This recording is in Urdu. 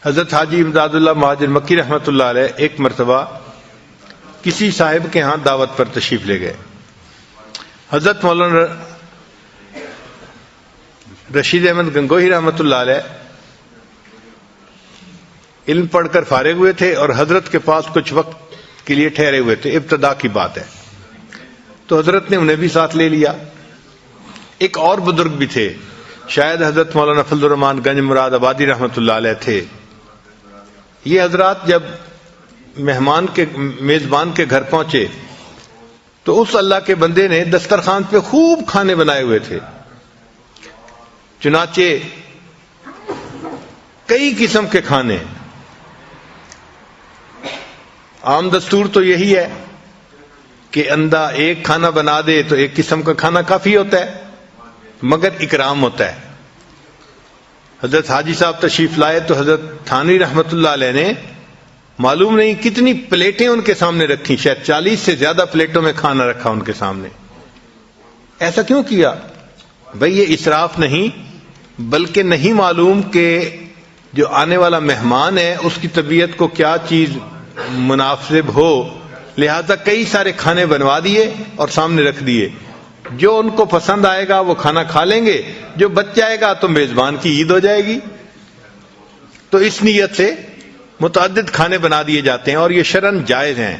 حضرت حاجی امداد اللہ مہاجر مکی رحمۃ اللہ علیہ ایک مرتبہ کسی صاحب کے ہاں دعوت پر تشریف لے گئے. حضرت مولانا رشید احمد گنگوہی رحمۃ اللہ علیہ علم پڑھ کر فارغ ہوئے تھے اور حضرت کے پاس کچھ وقت کے لیے ٹھہرے ہوئے تھے. ابتدا کی بات ہے. تو حضرت نے انہیں بھی ساتھ لے لیا. ایک اور بزرگ بھی تھے, شاید حضرت مولانا فضل الرحمان گنج مراد آبادی رحمۃ اللہ علیہ تھے. یہ حضرات جب میزبان کے گھر پہنچے تو اس اللہ کے بندے نے دسترخوان پہ خوب کھانے بنائے ہوئے تھے. چنانچہ کئی قسم کے کھانے. عام دستور تو یہی ہے کہ اندھا ایک کھانا بنا دے تو ایک قسم کا کھانا کافی ہوتا ہے, مگر اکرام ہوتا ہے. حضرت حاجی صاحب تشریف لائے تو حضرت تھانوی رحمت اللہ علیہ نے معلوم نہیں کتنی پلیٹیں ان کے سامنے رکھی, شاید 40 سے زیادہ پلیٹوں میں کھانا رکھا ان کے سامنے. ایسا کیوں کیا؟ بھئی یہ اسراف نہیں, بلکہ نہیں معلوم کہ جو آنے والا مہمان ہے اس کی طبیعت کو کیا چیز مناسب ہو, لہذا کئی سارے کھانے بنوا دیے اور سامنے رکھ دیے. جو ان کو پسند آئے گا وہ کھانا کھا لیں گے, جو بچ جائے گا تو میزبان کی عید ہو جائے گی. تو اس نیت سے متعدد کھانے بنا دیے جاتے ہیں اور یہ شرعاً جائز ہیں.